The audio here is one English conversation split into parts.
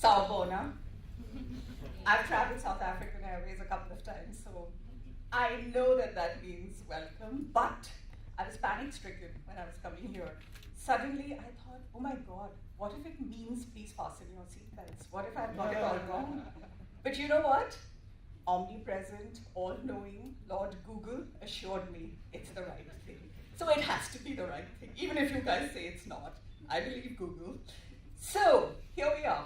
Sawubona. I've traveled South African Airways a couple of times, so I know that that means welcome, but I was panic-stricken when I was coming here. Suddenly, I thought, oh my God, what if it means please fasten your seatbelts? What if I've got it all wrong? But you know what? Omnipresent, all-knowing Lord Google assured me it's the right thing. So it has to be the right thing, even if you guys say it's not. I believe Google. So here we are.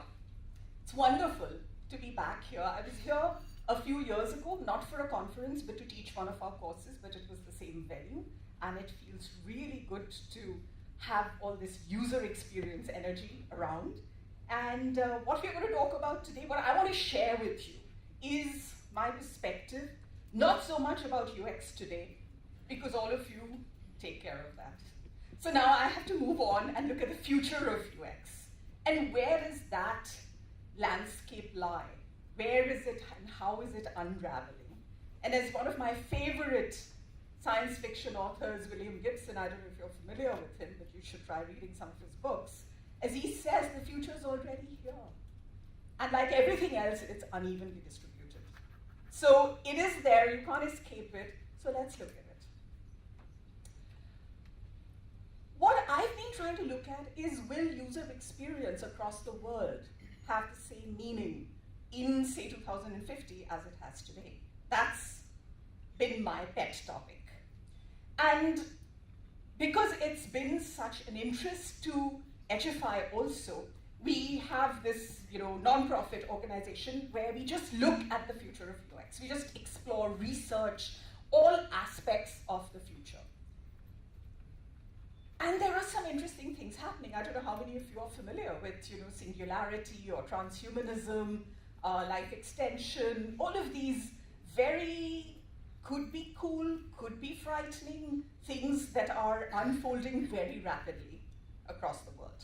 It's wonderful to be back here. I was here a few years ago, not for a conference, but to teach one of our courses, but it was the same venue. And it feels really good to have all this user experience energy around. And what we're going to talk about today, what I want to share with you is my perspective, not so much about UX today, because all of you take care of that. So now I have to move on and look at the future of UX. And where does that landscape lie? Where is it and how is it unraveling? And as one of my favorite science fiction authors, William Gibson, I don't know if you're familiar with him, but you should try reading some of his books, as he says, the future is already here. And like everything else, it's unevenly distributed. So it is there, you can't escape it, so let's look at it. What I've been trying to look at is, will user experience across the world have the same meaning in, say, 2050 as it has today? That's been my pet topic. And because it's been such an interest to Edgify also, we have this non-profit organization where we just look at the future of UX. We just explore, research all aspects of the future. And there are some interesting things happening. I don't know how many of you are familiar with singularity or transhumanism, life extension, all of these very could be cool, could be frightening things that are unfolding very rapidly across the world.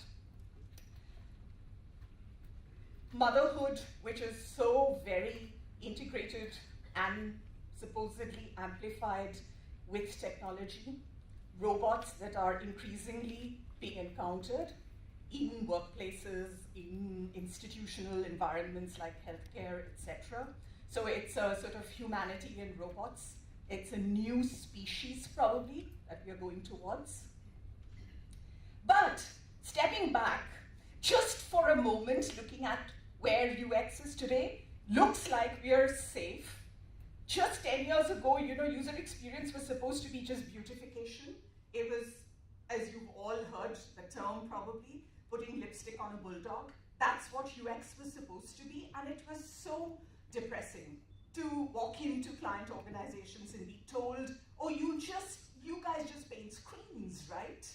Motherhood, which is so very integrated and supposedly amplified with technology. Robots that are increasingly being encountered in workplaces, in institutional environments like healthcare, etc. So it's a sort of humanity in robots. It's a new species, probably, that we are going towards. But stepping back, just for a moment, looking at where UX is today, looks like we are safe. Just 10 years ago, user experience was supposed to be just beautification. It was, as you've all heard the term probably, putting lipstick on a bulldog. That's what UX was supposed to be, and it was so depressing to walk into client organizations and be told, oh, you guys just paint screens, right?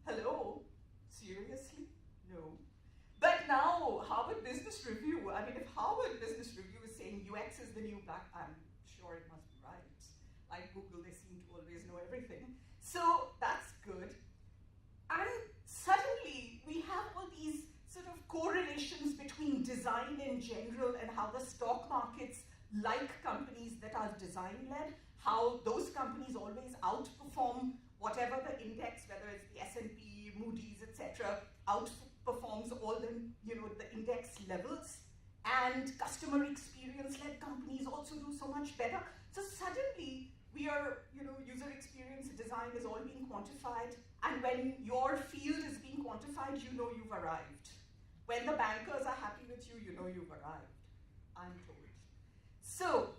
Hello? Seriously? No. But now, Harvard Business Review, if Harvard Business Review is saying UX is the new black, I'm sure it must be right. Like Google, they seem to always know everything. So that's good. And suddenly, we have all these sort of correlations between design in general and how the stock markets like companies that are design-led, how those companies always outperform whatever the index, whether it's the S&P, Moody's, etc., outperforms all the index levels. And customer experience-led companies also do so much better. So suddenly, we are, user experience design is all being quantified. And when your field is being quantified, you've arrived. When the bankers are happy with you, you've arrived, I'm told. So,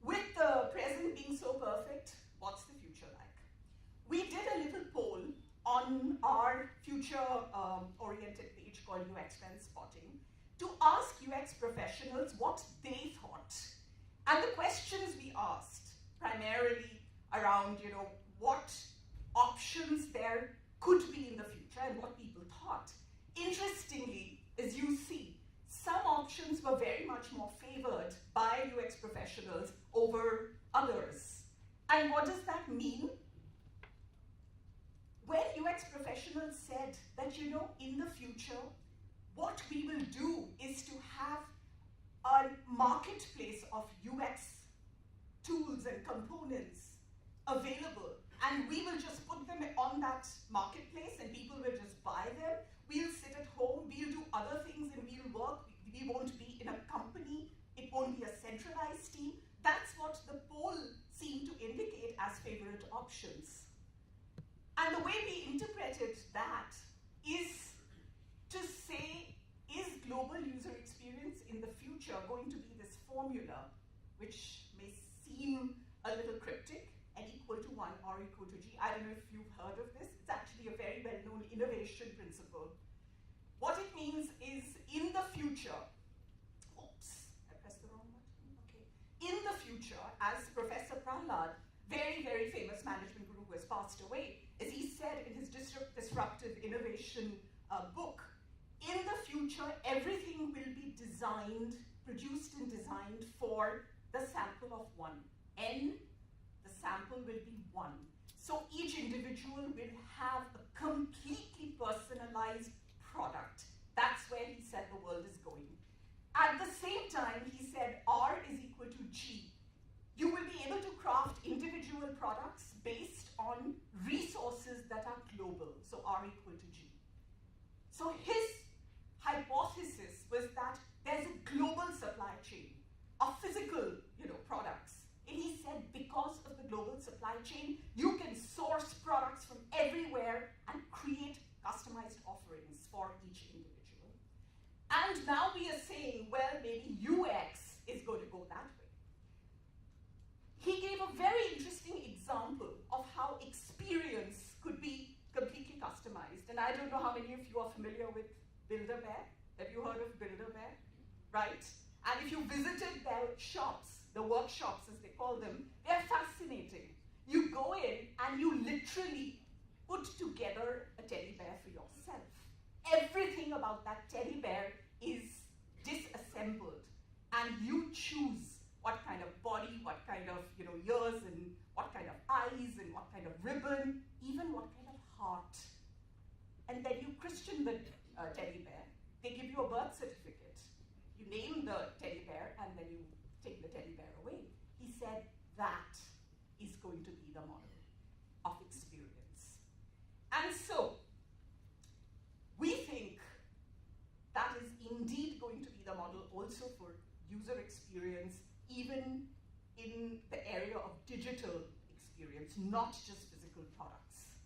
with the present being so perfect, what's the future like? We did a little poll on our future-oriented page called UX Trend Spotting to ask UX professionals what they thought. And the questions we asked primarily around, what options there could be in the future and what people thought. Interestingly, as you see, some options were very much more favored by UX professionals over others. And what does that mean? When UX professionals said that, in the future, what we will do is to have a marketplace of UX tools and components available, and we will just put them on that marketplace and people will just buy them. We'll sit at home, we'll do other things, and we'll work We won't be in a company. It won't be a centralized team. That's what the poll seemed to indicate as favorite options. And the way we interpreted that is to say, is global user experience in the future going to be this formula, which may seem a little cryptic, n equal to 1 or equal to g. I don't know if you've heard of this. It's actually a very well-known innovation principle. What it means is in the future, oops, I pressed the wrong button, okay. In the future, as Professor Prahlad, very, very famous management guru who has passed away, as he said in his Disruptive Innovation book, in the future, everything will be designed, produced and designed for the sample of 1. N, the sample will be 1. So each individual will have a completely personalized product. That's where he said the world is going. At the same time, he said R is equal to G. You will be able to craft individual products based on resources that are global, so R equal to G. So his hypothesis was that there's a global supply chain of physical, products. And he said because of the global supply chain, you can source products from everywhere and create customized offerings for each individual. And now we are saying, well, maybe UX is going to go that way. He gave a very interesting example of how experience could be completely customized. And I don't know how many of you are familiar with Build-A-Bear. Have you heard of Build-A-Bear? Right? And if you visited their shops, the workshops as they call them, they're fascinating. You go in and you literally put together a teddy bear for yourself. Everything about that teddy bear is disassembled, and you choose what kind of body, what kind of ears, and what kind of eyes, and what kind of ribbon, even what kind of heart. And then you christen the teddy bear. They give you a birth certificate. You name the teddy bear, and then you take the teddy bear away. He said that is going to be the model of experience. And so, we think that is indeed going to be the model also for user experience, even in the area of digital experience, not just physical products.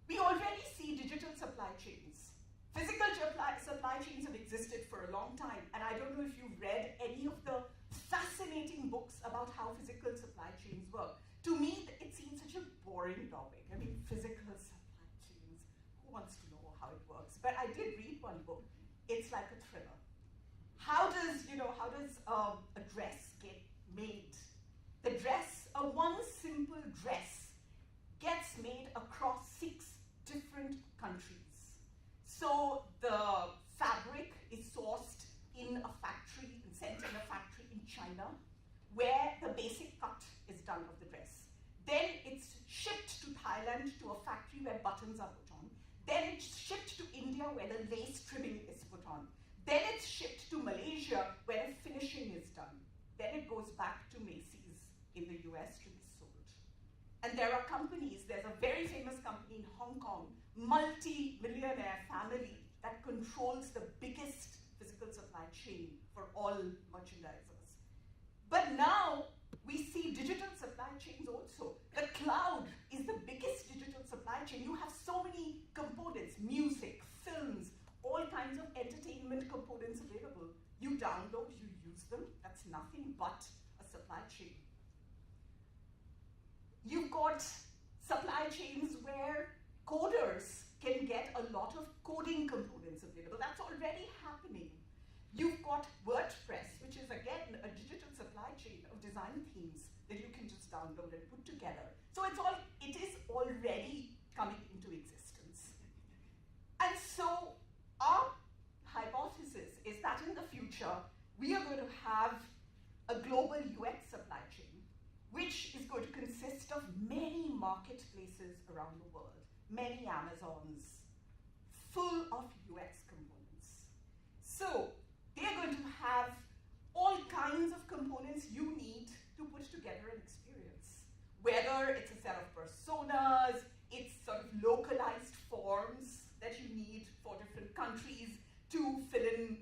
We already see digital supply chains. Physical supply chains have existed for a long time, and I don't know if you've read any of the fascinating books about how physical supply chains work. To me, it seems such a boring topic. I mean, physical supply chains, who wants to know how it works? But I did read one book. It's like a thriller. How does a dress get made? The dress, one simple dress, gets made across 6 different countries. So the fabric is sourced in a factory and sent in a factory in China, where the basic cut is done of the dress. Then it's shipped to Thailand to a factory where buttons are put on. Then it's shipped to India where the lace trimming is put on. Then it's shipped to Malaysia where the finishing is done. Then it goes back to Macy's in the US to be sold. And there are companies, there's a very famous company in Hong Kong, multi-millionaire family that controls the biggest physical supply chain for all merchandisers. But now we see digital supply chains also. The cloud is the biggest digital supply chain. You have so many components, music, films, all kinds of entertainment components available. You download, you use them. That's nothing but a supply chain. You've got supply chains where coders can get a lot of coding components available. That's already happening. You've got WordPress, which is again a digital supply chain of design themes that you can just download and put together. So it is already coming into existence. And so our hypothesis is that in the future, we are going to have a global UX supply chain, which is going to consist of many marketplaces around the world, many Amazons, full of UX components. So they're going to have all kinds of components you need to put together an experience. Whether it's a set of personas, it's sort of localized forms that you need for different countries to fill in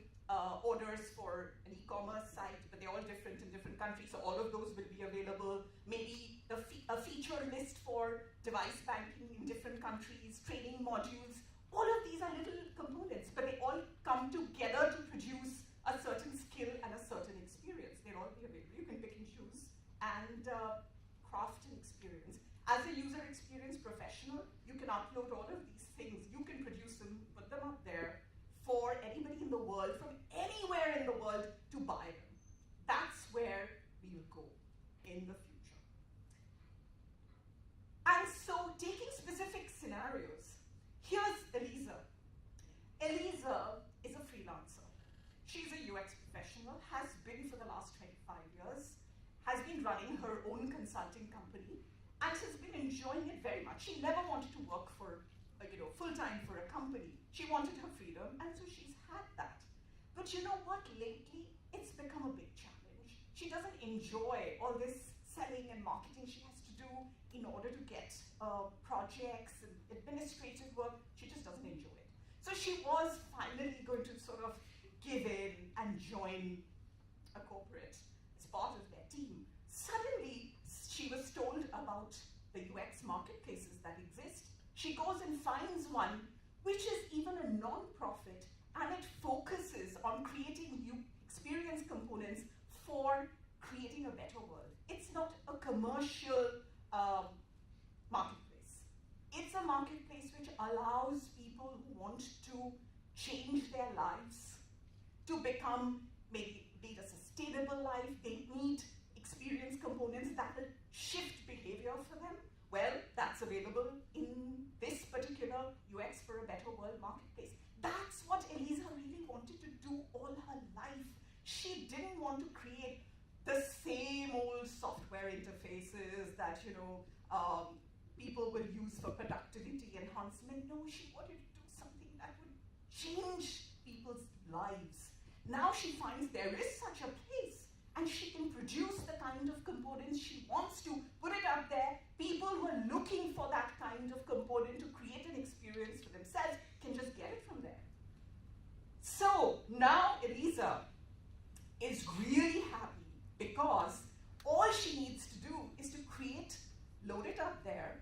orders for an e-commerce site, but they're all different in different countries, so all of those will be available. Maybe a feature list for device banking in different countries, training modules. All of these are little components, but they all come together to produce a certain skill and a certain experience. They'll all be available. You can pick and choose and craft an experience. As a user experience professional, you can upload all of these things. You can produce them, put them up there for anybody in the world, from anywhere in the world, to buy them. That's where we will go in the future. And so, taking specific scenarios, here's Elisa. Elisa is a freelancer. She's a UX professional, has been for the last 25 years, has been running her own consulting company, and has been enjoying it very much. She never wanted to work for, full-time for a company. She wanted her freedom, and so she's had that. But you know what? Lately, it's become a big challenge. She doesn't enjoy all this selling and marketing she has to do in order to get projects and administrative work. She just doesn't enjoy it. So she was finally going to sort of give in and join a corporate as part of their team. Suddenly, she was told about the UX marketplaces that exist. She goes and finds one which is even a non-profit, and it focuses on creating new experience components for creating a better world. It's not a commercial marketplace. It's a marketplace which allows people who want to change their lives to become, maybe lead a sustainable life. They need experience components that will shift behavior for them. Well, that's available in this particular UX for a Better World marketplace. That's what Elisa really wanted to do all her life. She didn't want to create the same old software interfaces that people will use for productivity enhancement. No, she wanted to do something that would change people's lives. Now she finds there is such a place, and she can produce the kind of components she wants to, put it up there. People who are looking for that kind of component to create an experience for themselves can just get it from there. So now Elisa is really happy because all she needs to do is to create, load it up there.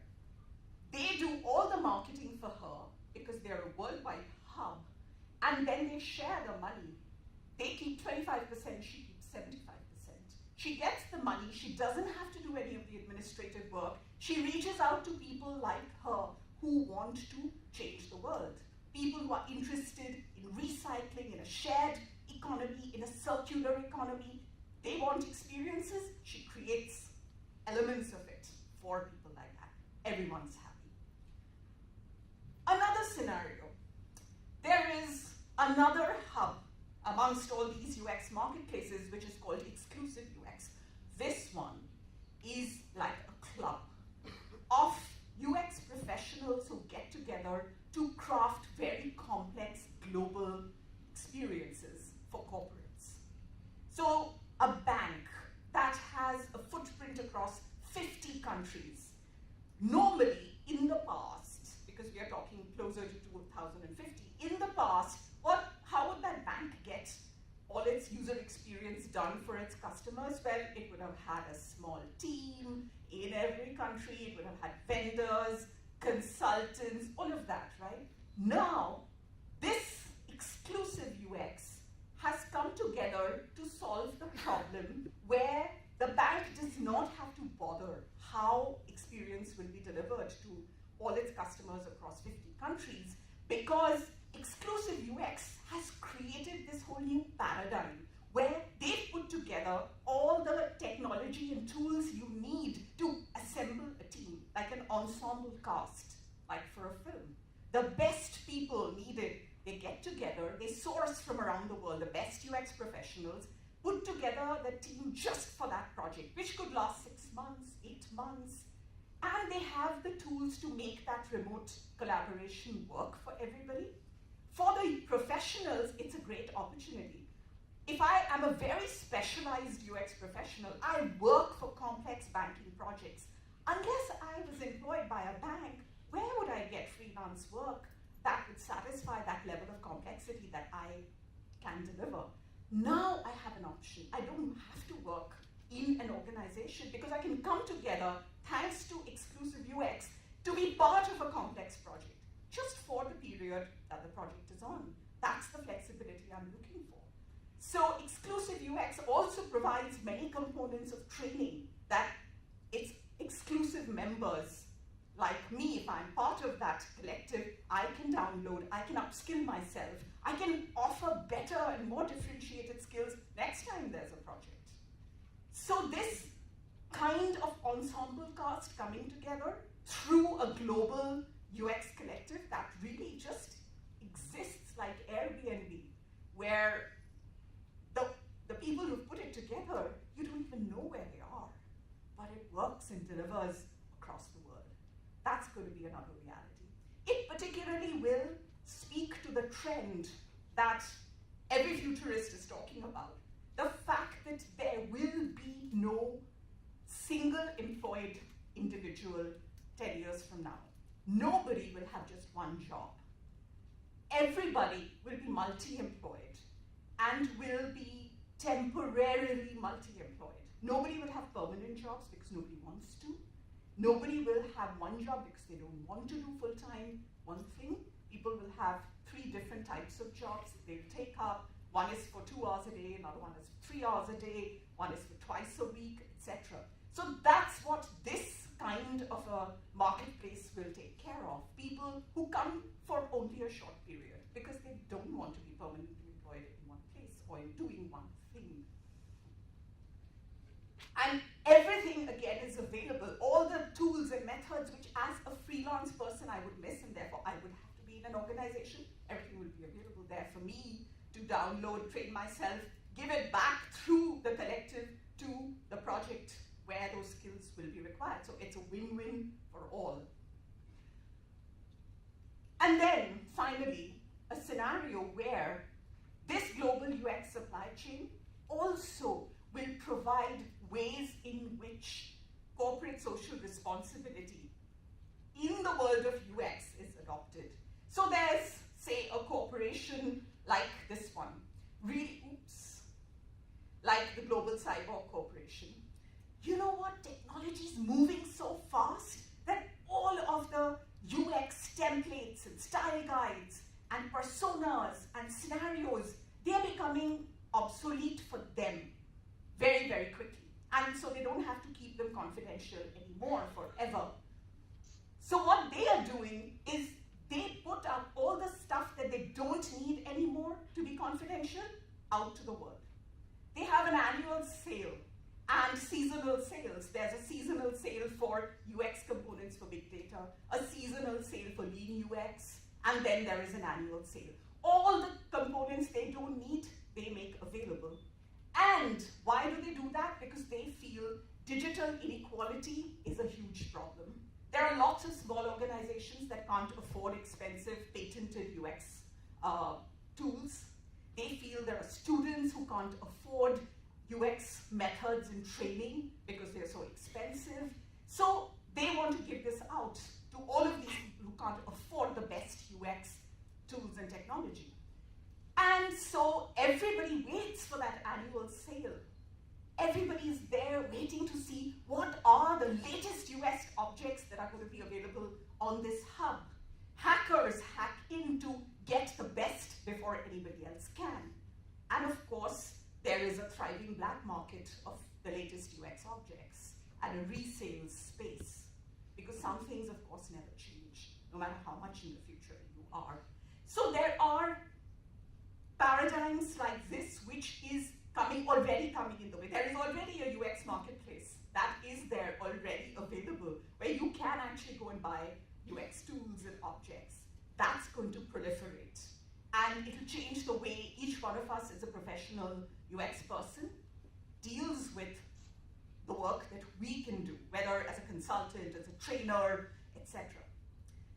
They do all the marketing for her because they're a worldwide hub, and then they share the money. They keep 25%, she keeps 75%. She gets the money, she doesn't have to do any of the administrative work. She reaches out to people like her who want to change the world. People who are interested in recycling, in a shared economy, in a circular economy. They want experiences, she creates elements of it for people like that. Everyone's happy. Another scenario. There is another hub amongst all these UX marketplaces, which is called exclusive UX. This one is like a club of UX professionals who get together to craft very complex global experiences for corporates. So a bank that has a footprint across 50 countries, normally in the past, because we are talking closer to 2050, in the past, how would that bank get all its user experience done for its customers? Well, it would have had a small team in every country, it would have had vendors, consultants, all of that, right? Now, this exclusive UX has come together to solve the problem where the bank does not have to bother how experience will be delivered to all its customers across 50 countries, because exclusive UX has created this whole new paradigm where they've put together all the technology and tools you need to assemble a team, like an ensemble cast, like for a film. The best people needed, they get together, they source from around the world, the best UX professionals, put together the team just for that project, which could last 6 months, 8 months, and they have the tools to make that remote collaboration work for everybody. For the professionals, it's a great opportunity. If I am a very specialized UX professional, I work for complex banking projects. Unless I was employed by a bank, where would I get freelance work that would satisfy that level of complexity that I can deliver. Now I have an option. I don't have to work in an organization because I can come together, thanks to exclusive UX, to be part of a complex project, just for the period that the project is on. That's the flexibility I'm looking for. So exclusive UX also provides many components of training that its exclusive members, like me, if I'm part of that collective, I can download, I can upskill myself, I can offer better and more differentiated skills next time there's a project. So this kind of ensemble cast coming together through a global UX collective that really just exists like Airbnb, where the people who put it together, you don't even know where they are, but it works and delivers across the world. That's going to be another reality. It particularly will speak to the trend that every futurist is talking about. The fact that there will be no single employed individual 10 years from now. Nobody will have just one job. Everybody will be multi-employed and will be temporarily multi-employed. Nobody will have permanent jobs because nobody wants to. Nobody will have one job because they don't want to do full-time one thing. People will have 3 different types of jobs that they'll take up. One is for 2 hours a day, another one is for 3 hours a day, one is for twice a week, etc. So that's what this kind of a marketplace will take care of. People who come for only a short period because they don't want to be permanently employed in one place or in doing one thing. And everything, again, is available. All the tools and methods which as a freelance person I would miss, and therefore I would have to be in an organization, everything will be available there for me to download, train myself, give it back through the collective to the project where those skills will be required. So it's a win-win for all. And then, finally, a scenario where this global UX supply chain also will provide ways in which corporate social responsibility in the world of UX is adopted. So there's, say, a corporation like this one, like the Global Cyborg Corporation. You know what? Technology is moving so fast that all of the UX templates and style guides and personas and scenarios, they're becoming obsolete for them very, very quickly. And so they don't have to keep them confidential anymore forever. So what they are doing is they put out all the stuff that they don't need anymore to be confidential out to the world. They have an annual sale and seasonal sales. There's a seasonal sale for UX components for big data, a seasonal sale for lean UX, and then there is an annual sale. All the components they don't need, they make available. And why do they do that? Because they feel digital inequality is a huge problem. There are lots of small organizations that can't afford expensive patented UX tools. They feel there are students who can't afford UX methods and training because they're so expensive. So they want to give this out to all of these people who can't afford the best UX tools and technology. And so everybody waits for that annual sale. Everybody is there waiting to see what are the latest UX objects that are going to be available on this hub. Hackers hack in to get the best before anybody else can. And of course, there is a thriving black market of the latest UX objects and a resale space, because some things, of course, never change, no matter how much in the future you are. So there are paradigms like this, which is already coming in the way. There is already a UX marketplace that is there already available, where you can actually go and buy UX tools and objects. That's going to proliferate. And it will change the way each one of us as a professional UX person deals with the work that we can do, whether as a consultant, as a trainer, etc.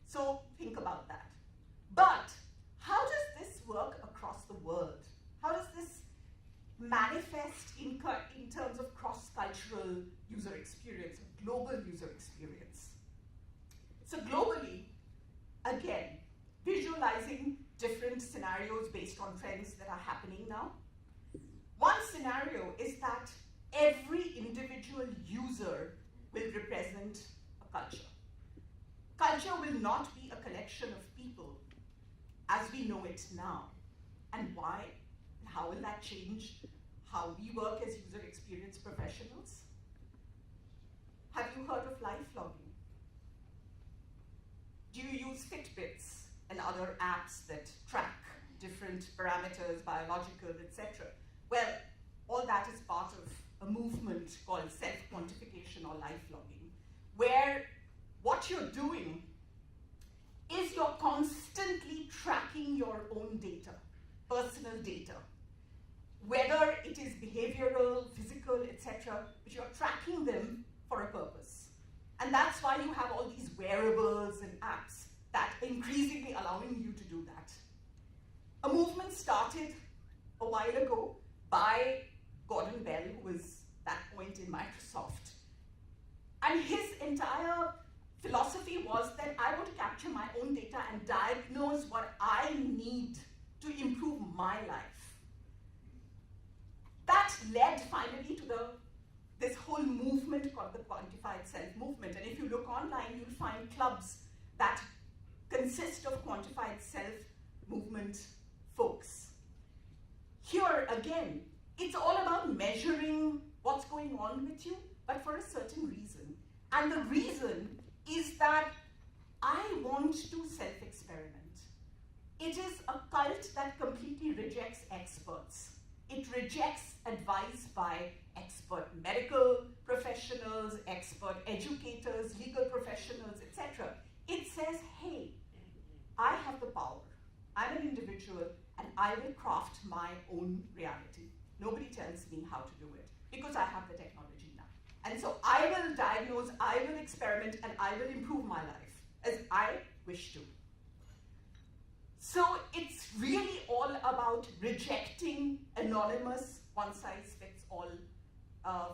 So think about that. But how does this work across the world? How does this manifest in terms of cross-cultural user experience, global user experience? So globally, again, visualizing different scenarios based on trends that are happening now. One scenario is that every individual user will represent a culture. Culture will not be a collection of people as we know it now. And why? How will that change how we work as user experience professionals? Have you heard of life logging? Do you use Fitbits and other apps that track different parameters, biological, etc.? Well, all that is part of a movement called self-quantification or life logging, where what you're doing is you're constantly tracking your own data, personal data, whether it is behavioral, physical, etc., but you're tracking them for a purpose. And that's why you have all these wearables and apps that are increasingly allowing you to do that. A movement started a while ago by Gordon Bell, who was at that point in Microsoft. And his entire philosophy was that I want to capture my own data and diagnose what I need to improve my life. That led finally to this whole movement called the quantified self movement. And if you look online, you'll find clubs that consist of quantified self movement folks. Here again, it's all about measuring what's going on with you, but for a certain reason. And the reason is that I want to self-experiment. It is a cult that completely rejects experts. It rejects advice by expert medical professionals, expert educators, legal professionals, etc. It says, hey, I have the power. I'm an individual and I will craft my own reality. Nobody tells me how to do it because I have the technology now. And so I will diagnose, I will experiment, and I will improve my life as I wish to. So it's really all about rejecting anonymous, one-size-fits-all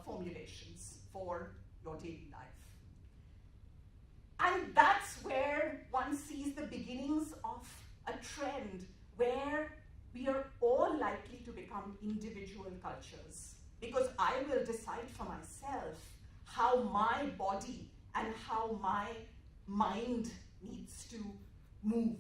formulations for your daily life. And that's where one sees the beginnings of a trend where we are all likely to become individual cultures, because I will decide for myself how my body and how my mind needs to move.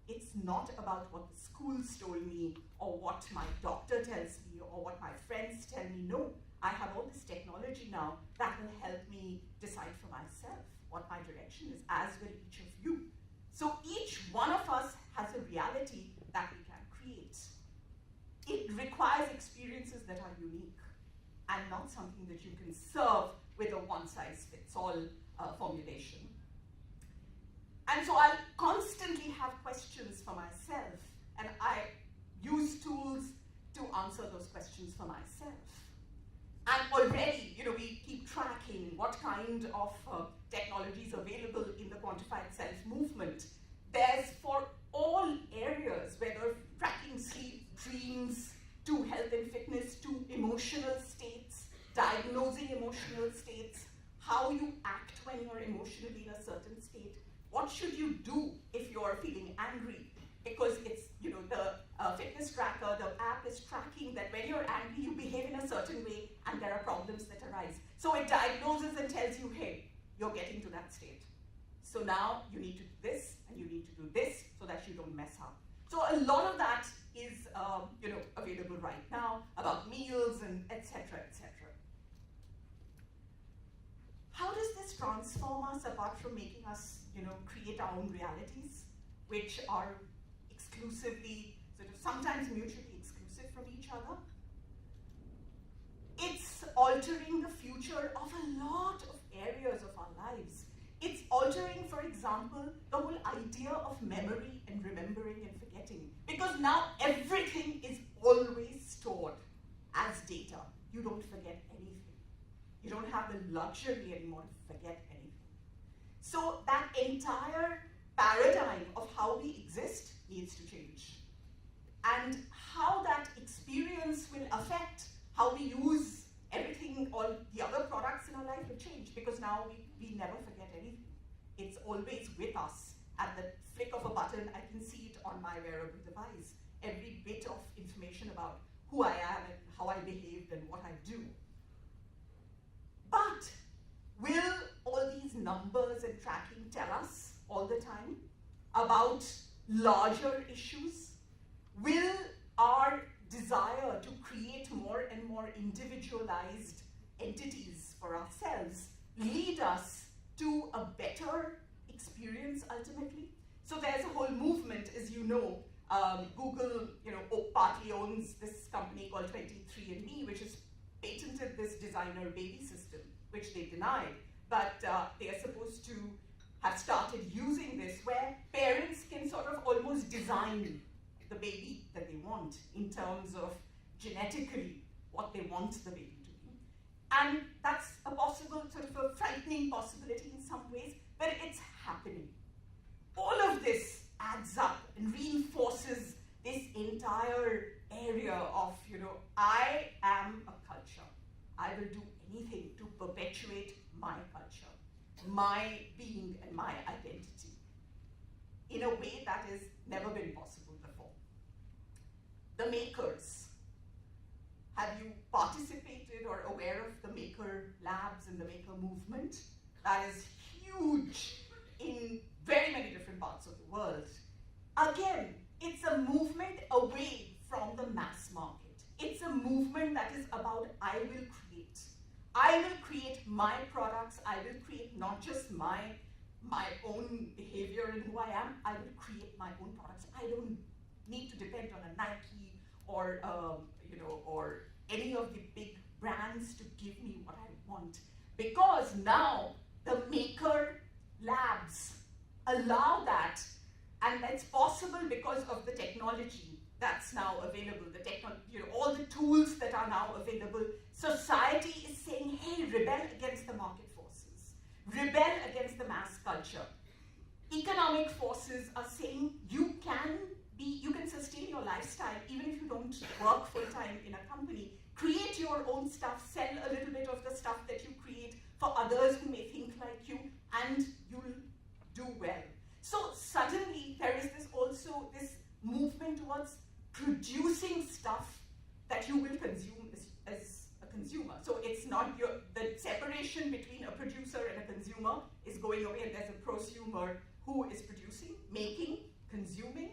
It's not about what the schools told me or what my doctor tells me or what my friends tell me. No, I have all this technology now that will help me decide for myself what my direction is, as will each of you. So each one of us has a reality that we can create. It requires experiences that are unique and not something that you can serve with a one-size-fits-all formulation. And so I'll constantly have questions for myself, and I use tools to answer those questions for myself. And already, we keep tracking what kind of technology is available in the quantified self movement. There's for all areas, whether tracking sleep, dreams, to health and fitness, to emotional states, diagnosing emotional states, how you act when you're emotionally in a certain state. What should you do if you're feeling angry? Because it's, the fitness tracker, the app is tracking that when you're angry, you behave in a certain way and there are problems that arise. So it diagnoses and tells you, hey, you're getting to that state. So now you need to do this and you need to do this so that you don't mess up. So a lot of that is, available right now about meals and etc., etc. How does this transform us apart from making us, create our own realities, which are exclusively, sometimes mutually exclusive from each other? It's altering the future of a lot of areas of our lives. It's altering, for example, the whole idea of memory and remembering and forgetting. Because now everything is always stored as data. You don't forget anything. You don't have the luxury anymore to forget anything. So that entire paradigm of how we exist needs to change. And how that experience will affect how we use everything, all the other products in our life will change, because now we never forget anything. It's always with us. At the flick of a button, I can see it on my I wear a device, every bit of information about who I am and how I behaved and what I do. But will all these numbers and tracking tell us all the time about larger issues? Will our desire to create more and more individualized entities for ourselves lead us to a better experience ultimately? So there's a whole movement, as you know. Google, partly owns this company called 23andMe, which has patented this designer baby system, which they denied. But they are supposed to have started using this, where parents can sort of almost design the baby that they want in terms of genetically what they want the baby to be. And that's a possible, sort of a frightening possibility in some ways, but it's happening. All of this adds up and reinforces this entire area of, I am a culture. I will do anything to perpetuate my culture, my being and my identity in a way that has never been possible before. The makers. Have you participated or aware of the maker labs and the maker movement? That is huge in very many different parts of the world. Again, it's a movement away from the mass market. It's a movement that is about I will create. I will create my products. I will create not just my own behavior and who I am. I will create my own products. I don't need to depend on a Nike or or any of the big brands to give me what I want, because now the maker labs allow that, and that's possible because of the technology that's now available. All the tools that are now available. Society is saying, hey, rebel against the market forces, rebel against the mass culture. Economic forces are saying you can sustain your lifestyle even if you don't work full-time in a company. Create your own stuff, sell a little bit of the stuff that you create for others who may think like you, and you'll do well. So suddenly there is this movement towards producing stuff that you will consume as a consumer. So it's not the separation between a producer and a consumer is going away, and there's a prosumer who is producing, making, consuming,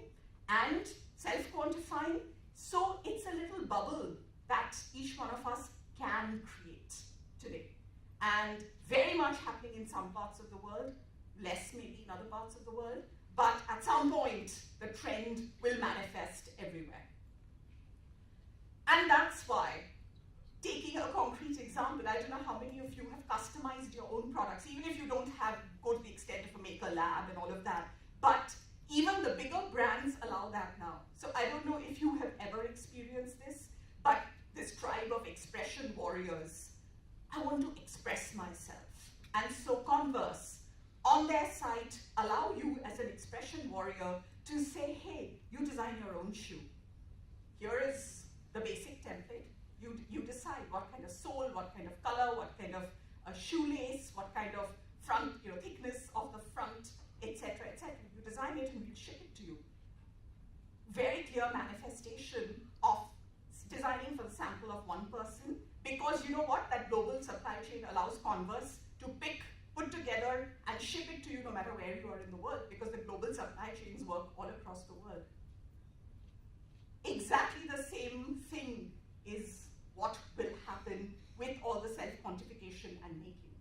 and self-quantifying. So it's a little bubble that each one of us can create today. And very much happening in some parts of the world, less maybe in other parts of the world, but at some point the trend will manifest everywhere. And that's why, taking a concrete example, I don't know how many of you have customized your own products, even if you don't go to the extent of a maker lab and all of that, but even the bigger brands allow that now. So I don't know if you have ever experienced this, but this tribe of expression warriors, I want to express myself. And so Converse, on their site, allow you as an expression warrior to say, hey, you design your own shoe. Here is the basic template. You decide what kind of sole, what kind of color, what kind of shoelace, what kind of front, thickness of the front, etc., etc. You design it and we'll ship it to you. Very clear manifestation of designing for the sample of one person, because you know what? That global supply chain allows Converse to put together and ship it to you no matter where you are in the world, because the global supply chains work all across the world. Exactly the same thing is what will happen with all the self-quantification and making.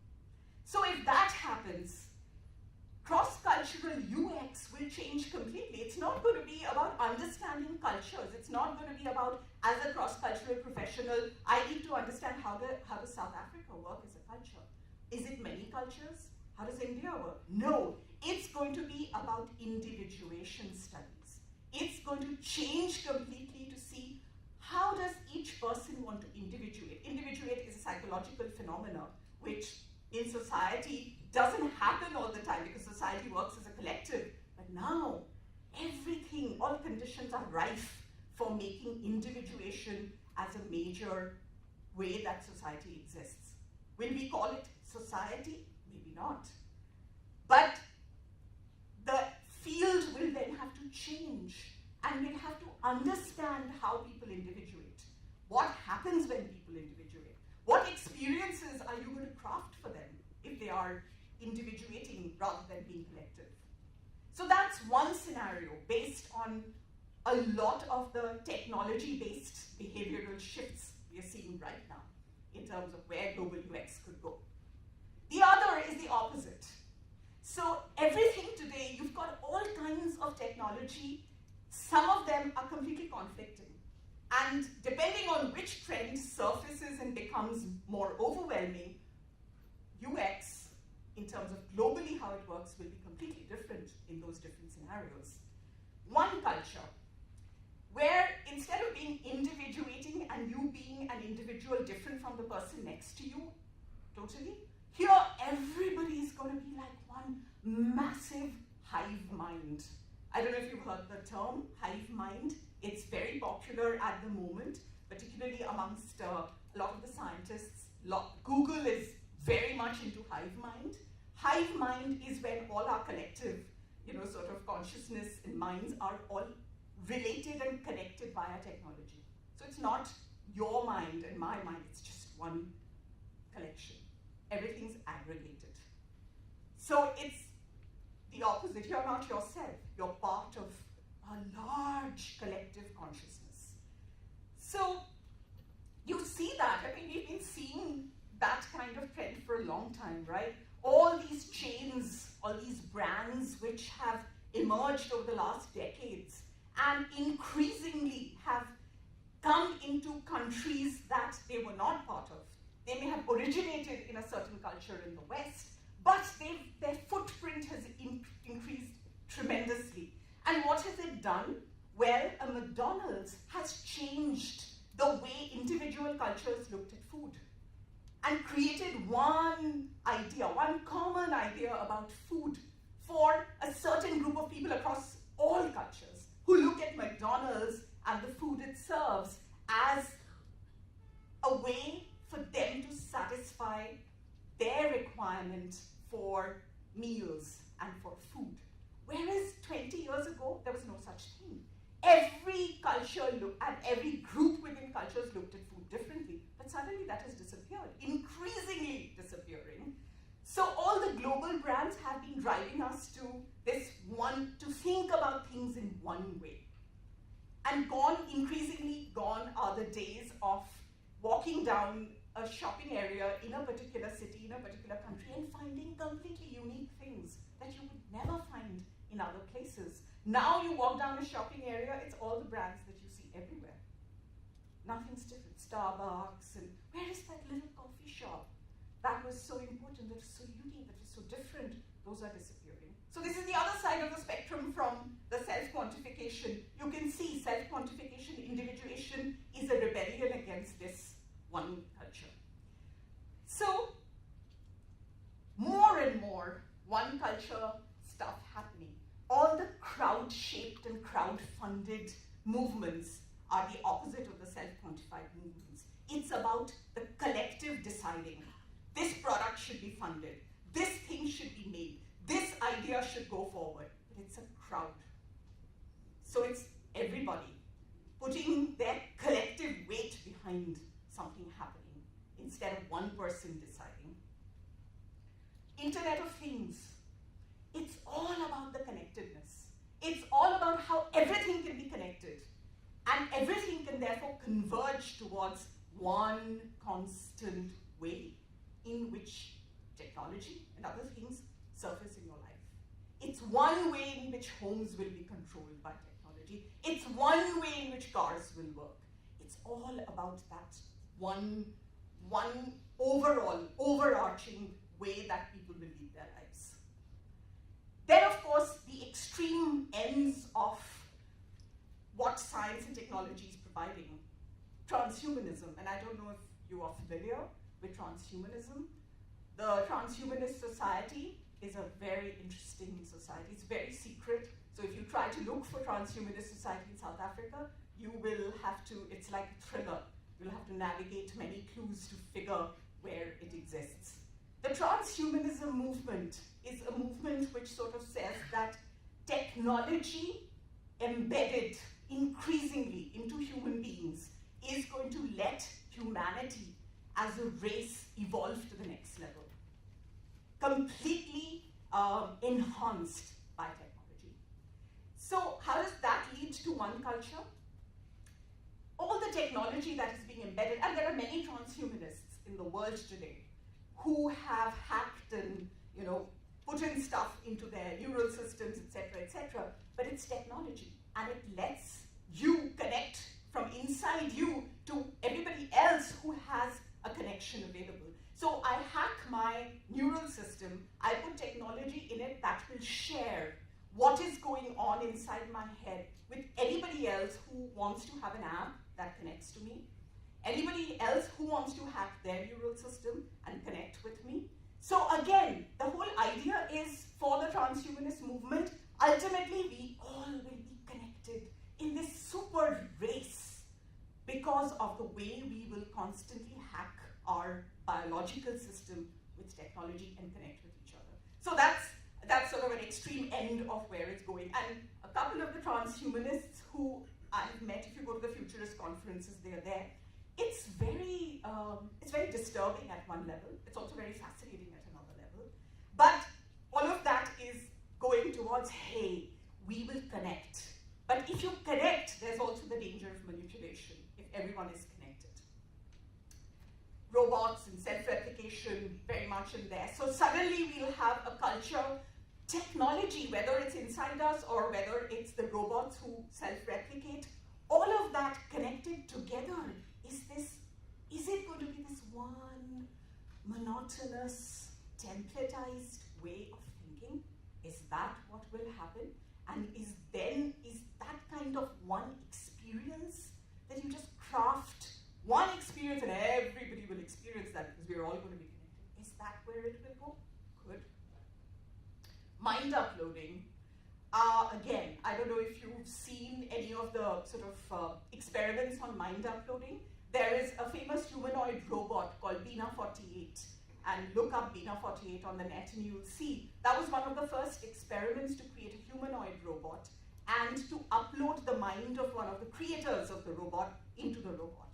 So if that happens, cross-cultural UX will change completely. It's not going to be about understanding cultures. It's not going to be about, as a cross-cultural professional, I need to understand how does South Africa work as a culture. Is it many cultures? How does India work? No, it's going to be about individuation studies. It's going to change completely to see how does each person want to individuate. Individuate is a psychological phenomenon which in society doesn't happen all the time because society works as a collective. But now, everything, all conditions are rife for making individuation as a major way that society exists. Will we call it society? Maybe not. But the field will then have to change. And we'll have to understand how people individuate. What happens when people individuate? What experiences are you going to craft for them if they are individuating rather than being collective? So that's one scenario based on a lot of the technology-based behavioral shifts we are seeing right now in terms of where global UX could go. The other is the opposite. So everything today, you've got all kinds of technology. Some of them are completely conflicting. And depending on which trend surfaces and becomes more overwhelming, UX, in terms of globally how it works, will be completely different in those different scenarios. One culture, where instead of being individuating and you being an individual different from the person next to you, totally, here everybody is going to be like one massive hive mind. I don't know if you've heard the term hive mind. It's very popular at the moment, particularly amongst a lot of the scientists. Google is very much into hive mind. Hive mind is when all our collective, sort of consciousness and minds are all related and connected via technology. So it's not your mind and my mind, it's just one collection. Everything's aggregated. So it's the opposite. You're not yourself. You're part of a large collective consciousness. So you see that. I mean, we've been seeing that kind of trend for a long time, right? All these chains, all these brands which have emerged over the last decades and increasingly have come into countries that they were not part of. They may have originated in a certain culture in the West, but their footprint has increased tremendously. And what has it done? Well, a McDonald's has changed the way individual cultures looked at food and created one idea, one common idea about food for a certain group of people across all cultures who look at McDonald's and the food it serves as a way for them to satisfy their requirement for meals and for food. Whereas 20 years ago, there was no such thing. Every culture and every group within cultures looked at food differently, but suddenly that has disappeared, increasingly disappearing. So all the global brands have been driving us to this one, to think about things in one way. And increasingly gone are the days of walking down a shopping area in a particular city, in a particular country, and finding completely unique things that you would never find in other places. Now you walk down a shopping area, it's all the brands that you see everywhere. Nothing's different. Starbucks, and where is that little coffee shop that was so important, that was so unique, that was so different? Those are disappearing. So this is the other side of the spectrum from the self-quantification. You can see self-quantification, individuation is a rebellion against this one culture. So more and more one culture stuff happening. All the crowd-shaped and crowd-funded movements are the opposite of the self-quantified movements. It's about the collective deciding, this product should be funded, this thing should be made, this idea should go forward. But it's a crowd. So it's everybody putting their collective weight behind something happening instead of one person deciding. Internet of Things. It's all about the connectedness. It's all about how everything can be connected. And everything can therefore converge towards one constant way in which technology and other things surface in your life. It's one way in which homes will be controlled by technology. It's one way in which cars will work. It's all about that one overall, overarching way that people will lead their lives. Then, of course, the extreme ends of what science and technology is providing. Transhumanism, and I don't know if you are familiar with transhumanism. The transhumanist society is a very interesting society. It's very secret. So if you try to look for transhumanist society in South Africa, you will have to, it's like a thriller. You'll have to navigate many clues to figure where it exists. The transhumanism movement is a movement which sort of says that technology embedded increasingly into human beings is going to let humanity as a race evolve to the next level, completely enhanced by technology. So how does that lead to one culture? All the technology that is being embedded, and there are many transhumanists in the world today who have hacked and put in stuff into their neural systems, etc., but it's technology, and it lets you connect from inside you to everybody else who has a connection available. So I hack my neural system, I put technology in it that will share what is going on inside my head with anybody else who wants to have an app that connects to me, anybody else who wants to hack their neural system and connect with me. So again, the whole idea is for the transhumanist movement, ultimately we all will be connected in this super race because of the way we will constantly hack our biological system with technology and connect with each other. So that's sort of an extreme end of where it's going. And a couple of the transhumanists who I've met, if you go to the futurist conferences, they're there. It's very disturbing at one level. It's also very fascinating at another level. But all of that is going towards, hey, we will connect. But if you connect, there's also the danger of manipulation if everyone is connected. Robots and self-replication, very much in there. So suddenly we'll have a culture, technology, whether it's inside us or whether it's the robots who self-replicate, all of that connected together. Is it going to be this one monotonous, templatized way of thinking? Is that what will happen? And is that kind of one experience that you just craft one experience and everybody will experience that because we're all going to be connected? Is that where it will go? Good. Mind uploading. Again, I don't know if you've seen any of the sort of experiments on mind uploading. There is a famous humanoid robot called Bina 48, and look up Bina 48 on the net and you'll see that was one of the first experiments to create a humanoid robot and to upload the mind of one of the creators of the robot into the robot.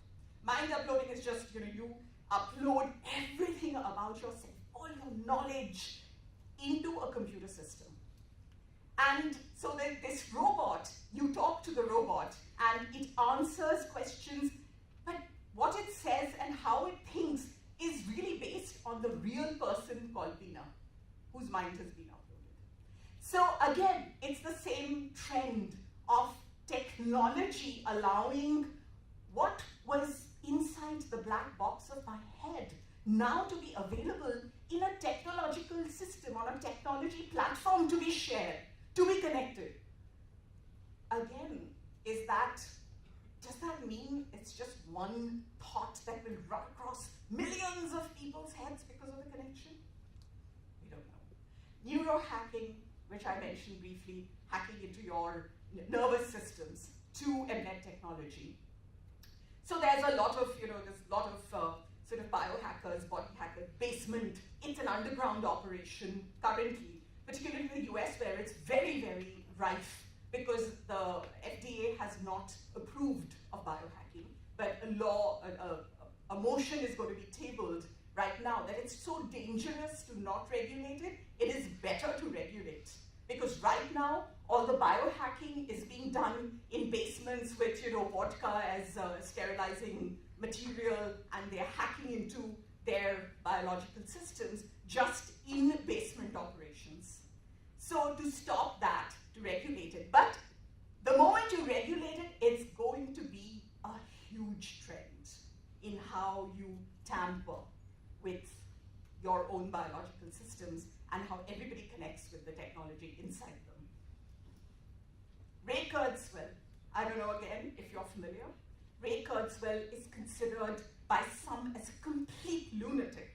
Mind uploading is just, you upload everything about yourself, all your knowledge into a computer system. And so then this robot, you talk to the robot and it answers questions, but what it says and how it thinks is really based on the real person called Bina, whose mind has been uploaded. So again, it's the same trend of technology allowing what was inside the black box of my head now to be available in a technological system, on a technology platform to be shared, to be connected. Again, does that mean it's just one thought that will run across millions of people's heads because of the connection? We don't know. Neurohacking, which I mentioned briefly, hacking into your nervous systems to embed technology. So there's a lot of, sort of biohackers, body hackers, basement. It's an underground operation currently, particularly in the US where it's very, very rife because the FDA has not approved of biohacking, but a motion is going to be tabled right now that it's so dangerous to not regulate it, it is better to regulate. Because right now, all the biohacking is being done in basements with, vodka as sterilizing material, and they're hacking into their biological systems just in basement operations. So to stop that, to regulate it. But the moment you regulate it, it's going to be a huge trend in how you tamper with your own biological systems and how everybody connects with the technology inside them. Ray Kurzweil, I don't know again if you're familiar. Ray Kurzweil is considered by some as a complete lunatic,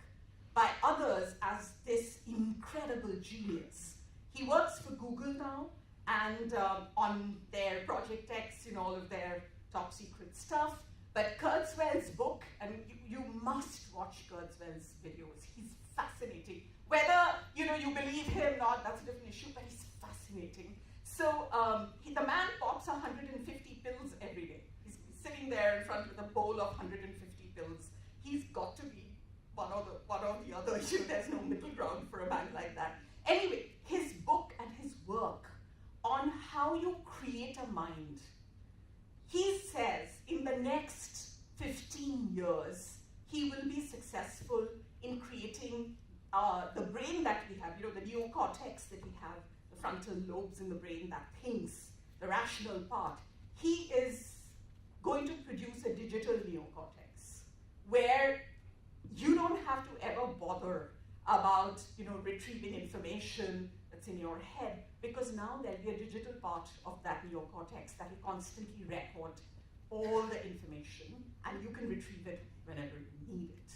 by others as this incredible genius. He works for Google now, and on their Project X, all of their top secret stuff. But Kurzweil's book, and you must watch Kurzweil's videos. He's fascinating. Whether you believe him or not, that's a different issue, but he's fascinating. So the man pops bowl of 150 pills. He's got to be one or the other. There's no middle ground for a man like that. Anyway, his book and his work on how you create a mind. He says in the next 15 years, he will be successful in creating the brain that we have, the neocortex that we have, the frontal lobes in the brain that thinks, the rational part. He is going to produce a digital neocortex where you don't have to ever bother about, retrieving information that's in your head, because now there'll be a digital part of that neocortex that will constantly record all the information, and you can retrieve it whenever you need it.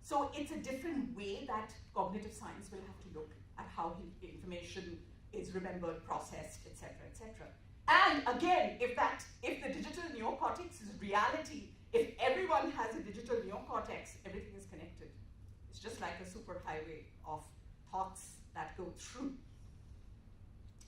So it's a different way that cognitive science will have to look at how information is remembered, processed, etc., etc. And again, if the digital neocortex is reality, if everyone has a digital neocortex, everything is connected. It's just like a superhighway of thoughts that go through.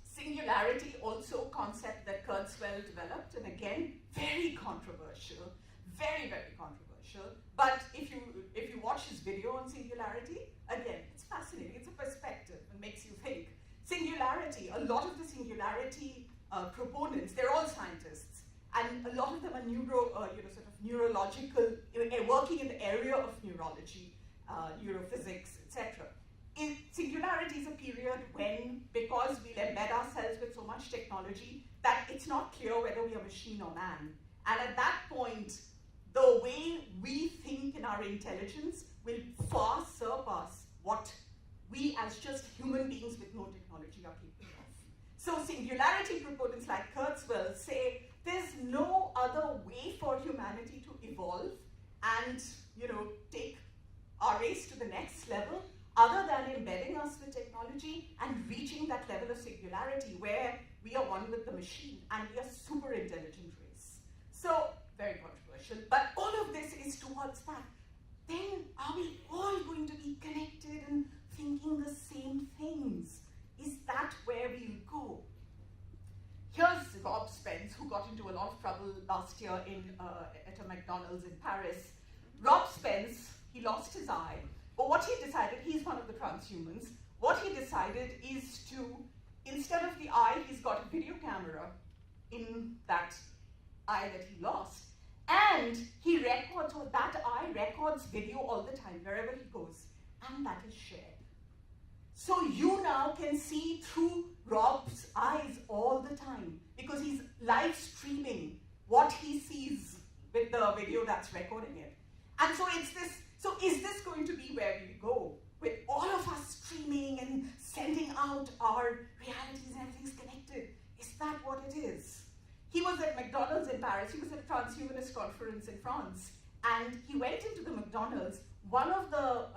Singularity, also a concept that Kurzweil developed, and again, very controversial, very, very controversial. But if you watch his video on singularity, again, it's fascinating. It's a perspective and makes you think. Singularity, a lot of the singularity proponents, they're all scientists, and a lot of them are neurological, working in the area of neurology, neurophysics, etc. Singularity is a period when, because we'll embed ourselves with so much technology, that it's not clear whether we are machine or man. And at that point, the way we think in our intelligence will far surpass what we as just human beings with no technology are capable of. So singularity proponents like Kurzweil say there's no other way for humanity to evolve and take our race to the next level other than embedding us with technology and reaching that level of singularity where we are one with the machine and we are super intelligent race. So, very controversial, but all of this is towards that. Then are we all going to be connected and thinking the same things? Is that where we'll go? Here's Rob Spence, who got into a lot of trouble last year at a McDonald's in Paris. Rob Spence, he lost his eye. But what he decided, he's one of the transhumans, what he decided is to, instead of the eye, he's got a video camera in that eye that he lost. And he records, or that eye records video all the time, wherever he goes. And that is shared. So you now can see through Rob's eyes all the time, because he's live streaming what he sees with the video that's recording it. And so it's this. So is this going to be where we go? With all of us streaming and sending out our realities and everything's connected? Is that what it is? He was at McDonald's in Paris. He was at a transhumanist conference in France. And he went into the McDonald's. One of the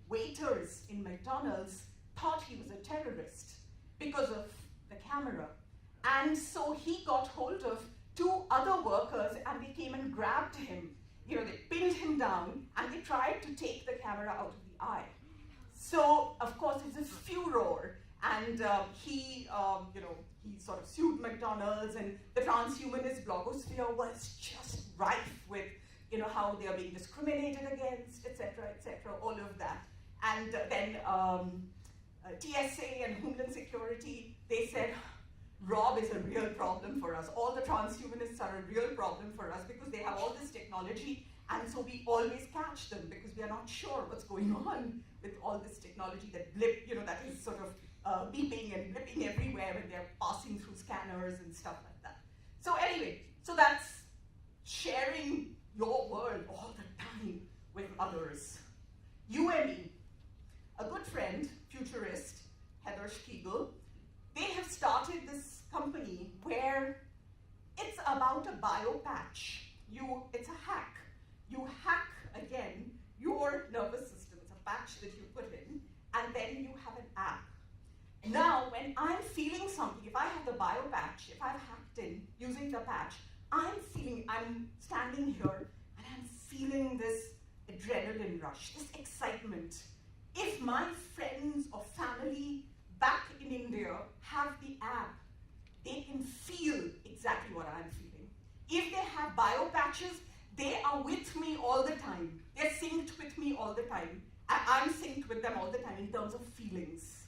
waiters in McDonald's thought he was a terrorist because of the camera. And so he got hold of two other workers and they came and grabbed him. They pinned him down and they tried to take the camera out of the eye. So, of course, it's a furor, and he sort of sued McDonald's, and the transhumanist blogosphere was just rife with, how they are being discriminated against, etc., all of that. And then TSA and Homeland Security, they said, Rob is a real problem for us. All the transhumanists are a real problem for us because they have all this technology, and so we always catch them because we are not sure what's going on with all this technology that that is sort of beeping and blipping everywhere when they're passing through scanners and stuff like that. So anyway, so that's sharing your world all the time with others. You and me. A good friend, futurist, Heather Spiegel, they have started this company where it's about a bio patch. It's a hack. You hack, again, your nervous system. It's a patch that you put in, and then you have an app. Now, when I'm feeling something, if I have the bio patch, if I've hacked in using the patch, I'm standing here, and I'm feeling this adrenaline rush, this excitement. If my friends or family back in India have the app, they can feel exactly what I'm feeling. If they have bio patches, they are with me all the time. They're synced with me all the time. I'm synced with them all the time in terms of feelings.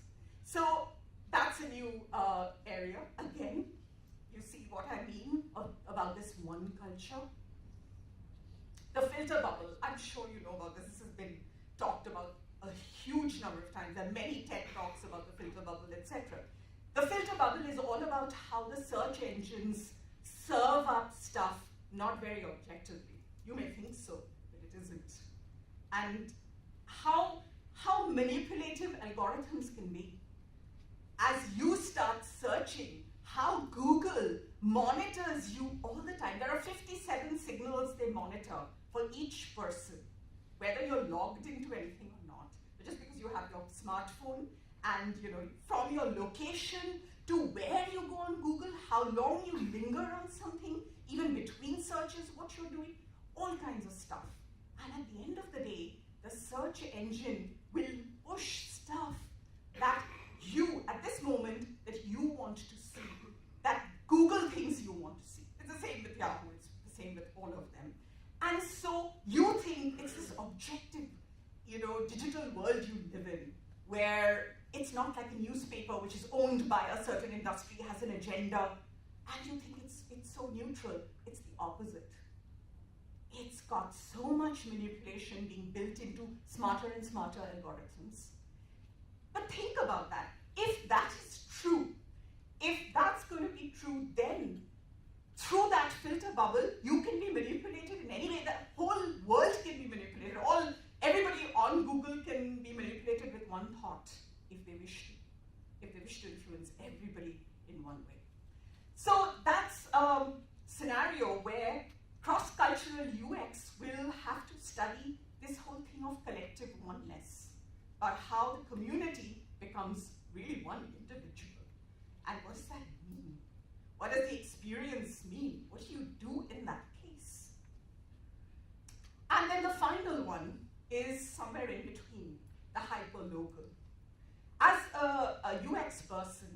So that's a new area. Again, you see what I mean about this one culture. The filter bubble, I'm sure you know about this. This has been talked about a huge number of times. There are many TED talks about the filter bubble, etc. The filter bubble is all about how the search engines serve up stuff not very objectively. You may think so, but it isn't. And how manipulative algorithms can be. As you start searching, how Google monitors you all the time. There are 57 signals they monitor for each person, whether you're logged into anything or not. But just because you have your smartphone and from your location to where you go on Google, how long you linger on something, even between searches, what you're doing, all kinds of stuff. And at the end of the day, the search engine will push stuff that you, at this moment, that you want to see, that Google thinks you want to see. It's the same with Yahoo, it's the same with all of them. And so you think it's this objective, digital world you live in, where it's not like a newspaper which is owned by a certain industry, has an agenda, and you think it's so neutral. It's the opposite. It's got so much manipulation being built into smarter and smarter algorithms. But think about that. If that is true, if that's going to be true, then through that filter bubble, you can be manipulated in any way. The whole world can be manipulated. Everybody on Google can be manipulated with one thought, if they wish to. If they wish to influence everybody in one way. So that's a scenario where cross-cultural UX will have to study this whole thing of collective oneness, about how the community becomes really one individual. And what does that mean? What does the experience mean? What do you do in that case? And then the final one is somewhere in between, the hyper-local. As a UX person,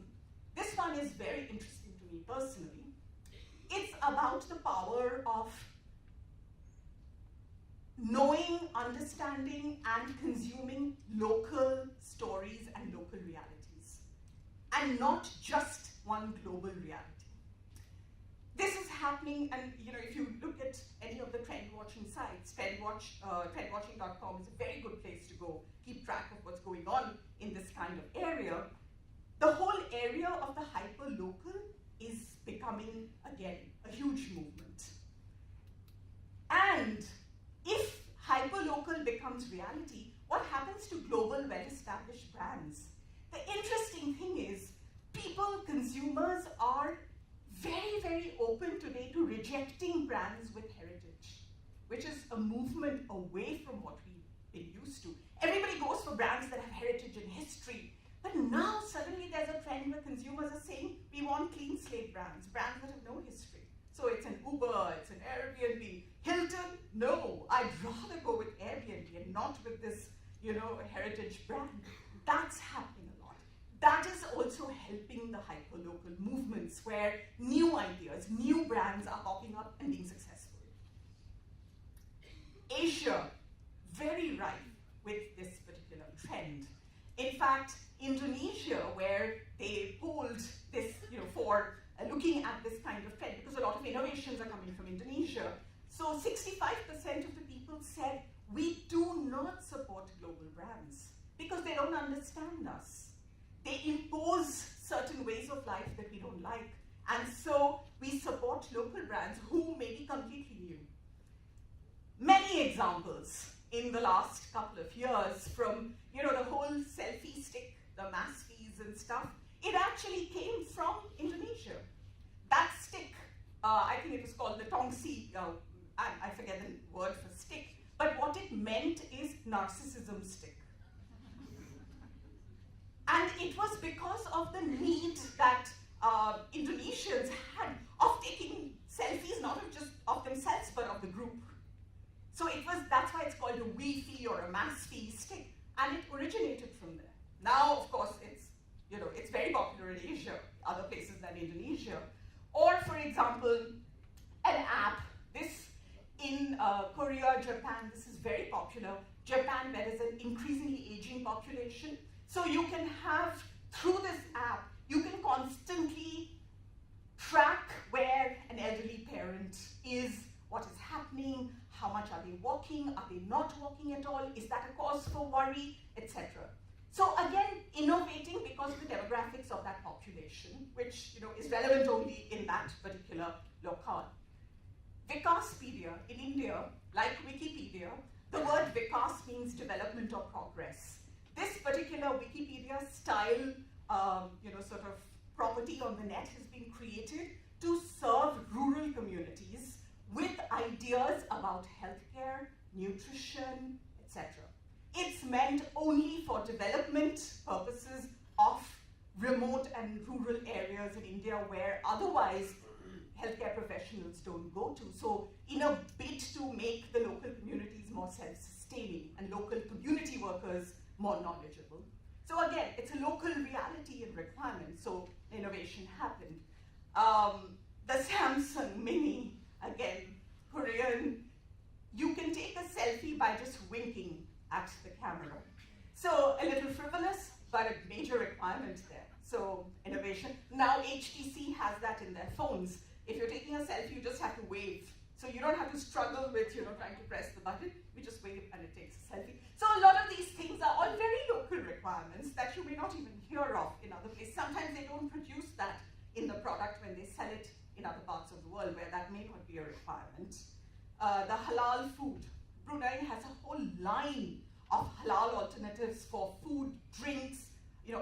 this one is very interesting to me personally. It's about the power of knowing, understanding, and consuming local stories and local realities, and not just one global reality. This is happening, and if you look at any of the trend watching sites, trendwatching.com is a very good place to go, keep track of what's going on in this kind of area. The whole area of the hyper-local is becoming, again, a huge movement. And if hyper-local becomes reality, what happens to global, well-established brands? The interesting thing is, people, consumers, are very, very open today to rejecting brands with heritage, which is a movement away from what we've been used to. Everybody goes for brands that have heritage and history, but now suddenly there's a trend where consumers are saying, we want clean slate brands that have no history. So it's an Uber, it's an Airbnb. Hilton, no, I'd rather go with Airbnb and not with this, heritage brand. That's happening a lot. That is also helping the hyper-local movements where new ideas, new brands are popping up and being successful. Asia, very rife with this particular trend. In fact, Indonesia, where they polled this, for looking at this kind of trend, because a lot of innovations are coming from Indonesia. So 65% of the people said, we do not support global brands because they don't understand us. They impose certain ways of life that we don't like. And so we support local brands who may be completely new. Many examples in the last couple of years from, the whole selfie stick, the mass-fees and stuff. It actually came from Indonesia. That stick, I think it was called the tongsi, I forget the word for stick, but what it meant is narcissism stick. And it was because of the need that Indonesians had of taking selfies, not just of themselves, but of the group. So that's why it's called a we-fee or a mass-fee stick, and it originated from there. Now, of course, it's very popular in Asia, other places than Indonesia. Or, for example, an app. In Korea, Japan, this is very popular. Japan, where there's an increasingly aging population. So you can have, through this app, you can constantly track where an elderly parent is, what is happening, how much are they walking, are they not walking at all, is that a cause for worry, etc. So again, innovating because of the demographics of that population, which is relevant only in that particular locale. Vikaspedia in India, like Wikipedia, the word Vikas means development or progress. This particular Wikipedia style, sort of property on the net has been created to serve rural communities with ideas about healthcare, nutrition, etc. It's meant only for development purposes of remote and rural areas in India where otherwise healthcare professionals don't go to. So in a bid to make the local communities more self-sustaining and local community workers more knowledgeable. So again, it's a local reality and requirement, so innovation happened. The Samsung Mini, again, Korean, you can take a selfie by just winking at the camera. So a little frivolous, but a major requirement there. So innovation. Now HTC has that in their phones. If you're taking a selfie, you just have to wave. So you don't have to struggle with trying to press the button. You just wave and it takes a selfie. So a lot of these things are all very local requirements that you may not even hear of in other places. Sometimes they don't produce that in the product when they sell it in other parts of the world where that may not be a requirement. The halal food. Brunei has a whole line of halal alternatives for food, drinks,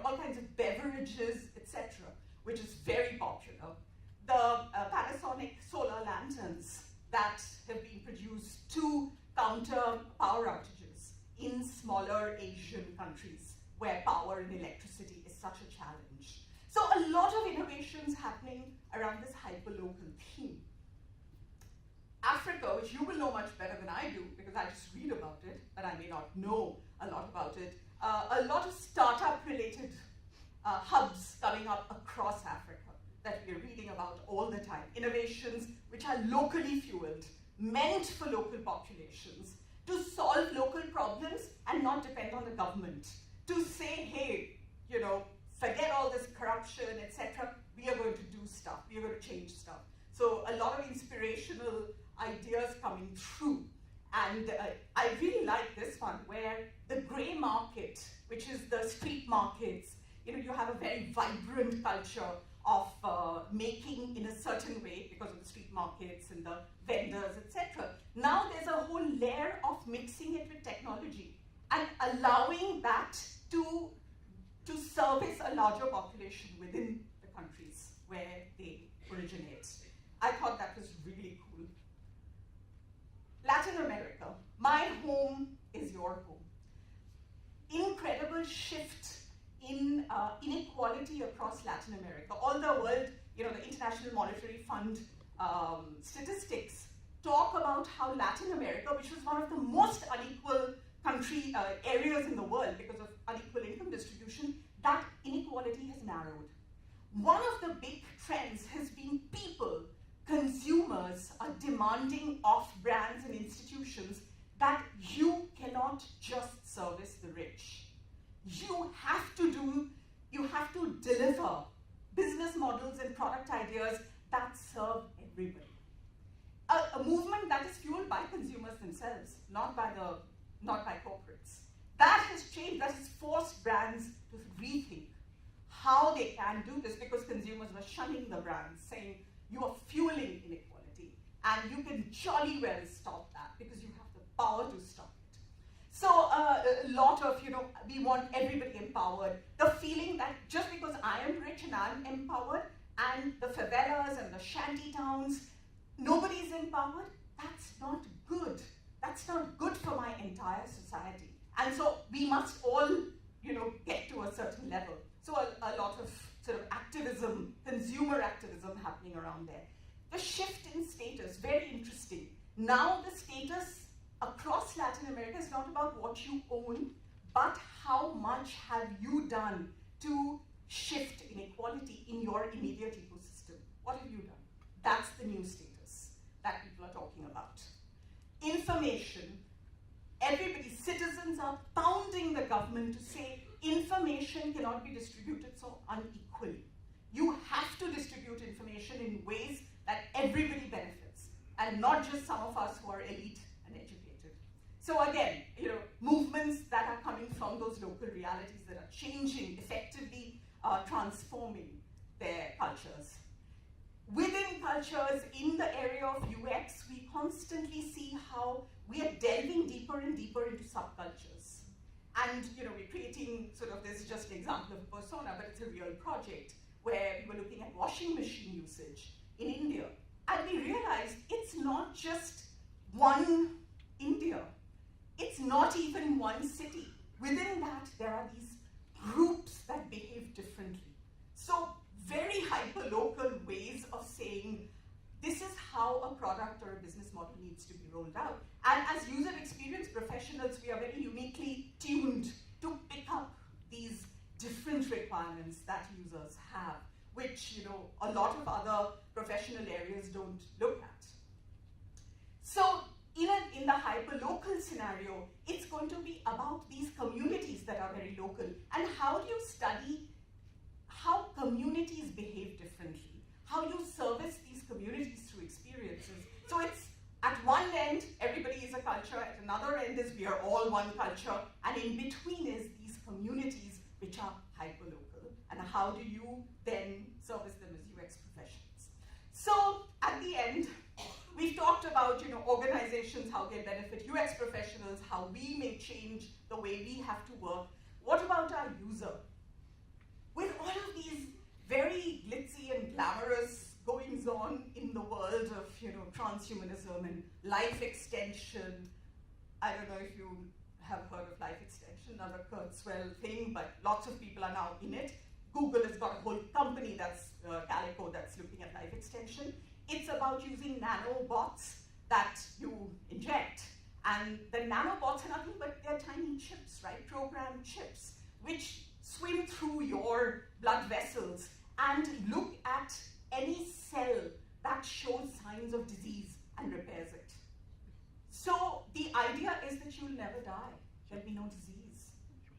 all kinds of beverages, etc., which is very popular. The Panasonic solar lanterns that have been produced to counter power outages in smaller Asian countries where power and electricity is such a challenge. So a lot of innovations happening around this hyperlocal theme. Africa, which you will know much better than I do because I just read about it, but I may not know a lot about it. A lot of startup-related hubs coming up across Africa that we're reading about all the time. Innovations which are locally fueled, meant for local populations, to solve local problems and not depend on the government. To say, hey, forget all this corruption, etc. We are going to do stuff. We are going to change stuff. So a lot of inspirational ideas coming through. And I really like this one where the grey market, which is the street markets, you have a very vibrant culture of making in a certain way because of the street markets and the vendors, etc. Now there's a whole layer of mixing it with technology and allowing that to service a larger population within the countries where they originate. I thought that was really cool. Latin America, my home is your home. Incredible shift in inequality across Latin America. All the world, the International Monetary Fund statistics talk about how Latin America, which was one of the most unequal areas in the world because of unequal income distribution, that inequality has narrowed. One of the big trends has been people, consumers are demanding of brands and institutions that you cannot just service the rich. You have to deliver business models and product ideas that serve everybody. A movement that is fueled by consumers themselves, not by corporates. That has changed, that has forced brands to rethink how they can do this because consumers were shunning the brands, saying you are fueling inequality and you can jolly well stop that because you have the power to stop it. So a lot of, we want everybody empowered. The feeling that just because I am rich and I'm empowered and the favelas and the shanty towns, nobody is empowered, that's not good. That's not good for my entire society. And so we must all, get to a certain level. So a lot of sort of activism, consumer activism happening around there. The shift in status, very interesting. Now the status across Latin America is not about what you own, but how much have you done to shift inequality in your immediate ecosystem? What have you done? That's the new status that people are talking about. information, everybody, citizens are pounding the government to say information cannot be distributed so unequally. You have to distribute information in ways that everybody benefits, and not just some of us who are elite and educated. So again, movements that are coming from those local realities that are changing, effectively transforming their cultures. Within cultures, in the area of UX, we constantly see how we are delving deeper and deeper into subcultures. And we're creating this is just an example of a persona, but it's a real project where we were looking at washing machine usage in India. And we realized it's not just one India. It's not even one city. Within that, there are these groups that behave differently. So very hyper-local ways of saying, this is how a product or a business model needs to be rolled out. And as user experience professionals, we are very uniquely tuned to pick up these different requirements that users have, which a lot of other professional areas don't look at. So in the hyper-local scenario, it's going to be about these communities that are very local. And how do you study how communities behave differently? How you service these communities through experiences? So it's at one end, everybody is a culture. At another end is we are all one culture. And in between is these communities which are hyper-local. And how do you then service them as UX professionals? So at the end, we've talked about organizations, how they benefit UX professionals, how we may change the way we have to work. What about our user? With all of these very glitzy and glamorous goings-on in the world of transhumanism and life extension, I don't know if you have heard of life extension, another Kurzweil thing, but lots of people are now in it. Google has got a whole company that's Calico that's looking at life extension. It's about using nanobots that you inject. And the nanobots are nothing but they're tiny chips, right? Programmed chips, which swim through your blood vessels and look at any cell that shows signs of disease and repairs it. So the idea is that you'll never die. There'll be no disease,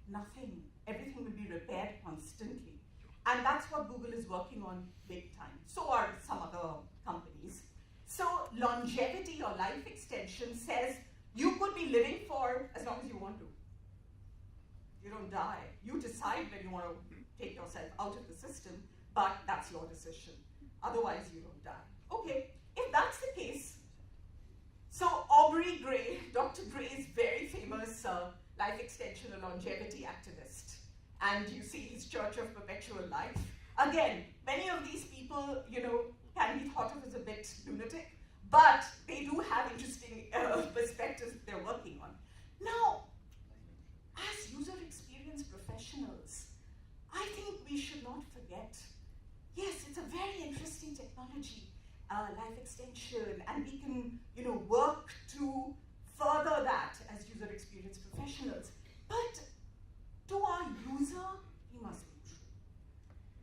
nothing. Everything will be repaired constantly. And that's what Google is working on big time. So are some other companies. So longevity or life extension says you could be living for as long as you want to. You don't die. You decide when you want to take yourself out of the system, but that's your decision. Otherwise, you don't die. Okay, if that's the case, so Aubrey Gray, Dr. Gray is very famous life extension and longevity activist. And you see his Church of Perpetual Life. Again, many of these people, can be thought of as a bit lunatic, but they do have interesting perspectives that they're working on. Now, as user experience professionals, I think we should not forget, yes, it's a very interesting technology, life extension, and we can, work to further that as user experience professionals. But to our user, we must be true.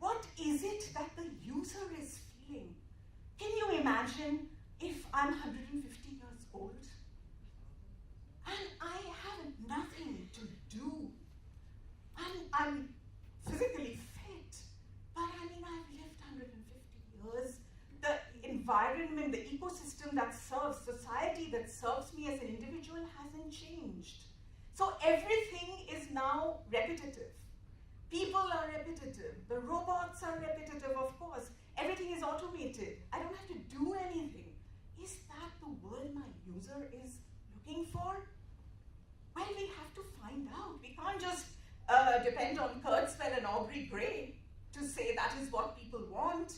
What is it that the user is feeling? Can you imagine if I'm 150 years old and I have nothing to do? I'm physically fit, but I've lived 150 years. The environment, the ecosystem that serves, society that serves me as an individual hasn't changed. So everything is now repetitive. People are repetitive. The robots are repetitive, of course. Everything is automated. I don't have to do anything. Is that the world my user is looking for? Well, we have to find out. We can't just depend on Kurzweil and Aubrey Gray to say that is what people want.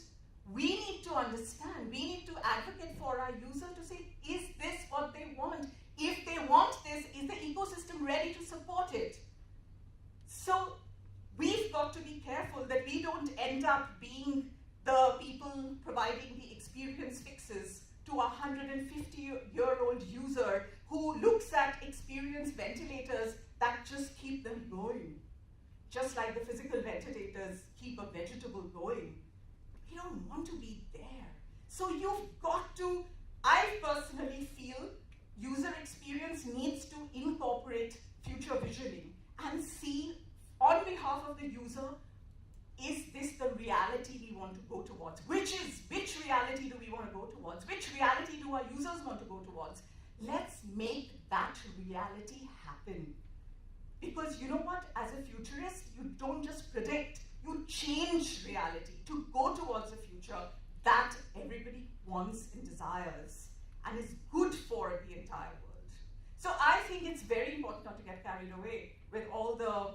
We need to understand. We need to advocate for our user to say, is this what they want? If they want this, is the ecosystem ready to support it? So we've got to be careful that we don't end up being the people providing the experience fixes to a 150-year-old user who looks at experience ventilators that just keep them going. Just like the physical ventilators keep a vegetable going. We don't want to be there. So you've got to, I personally feel, user experience needs to incorporate future visioning and see, on behalf of the user, is this the reality we want to go towards? Which reality do we want to go towards? Which reality do our users want to go towards? Let's make that reality happen. Because you know what? As a futurist, you don't just predict, you change reality to go towards a future that everybody wants and desires and is good for the entire world. So I think it's very important not to get carried away with all the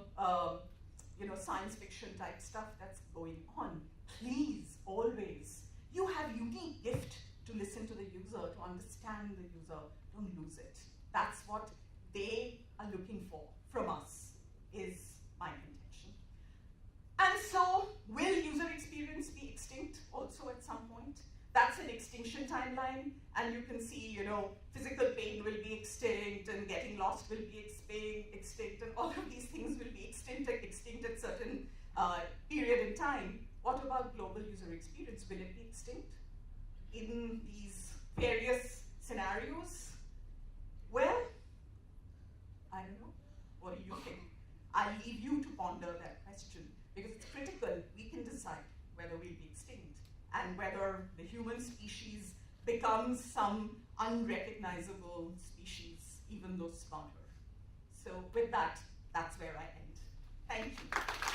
science fiction type stuff that's going on. Please, always, you have unique gift to listen to the user, to understand the user. Don't lose it. That's what they are looking for from us, is my contention. And so, will user experience be extinct also at some point? That's an extinction timeline, and you can see, physical pain will be extinct, and getting lost will be extinct, and all of these things will be extinct at certain period in time. What about global user experience? Will it be extinct in these various scenarios? Well, I don't know. What do you think? I leave you to ponder that question, because it's critical. We can decide whether we'll be extinct and whether the human species becomes some unrecognizable species, even though smarter. So with that, that's where I end. Thank you.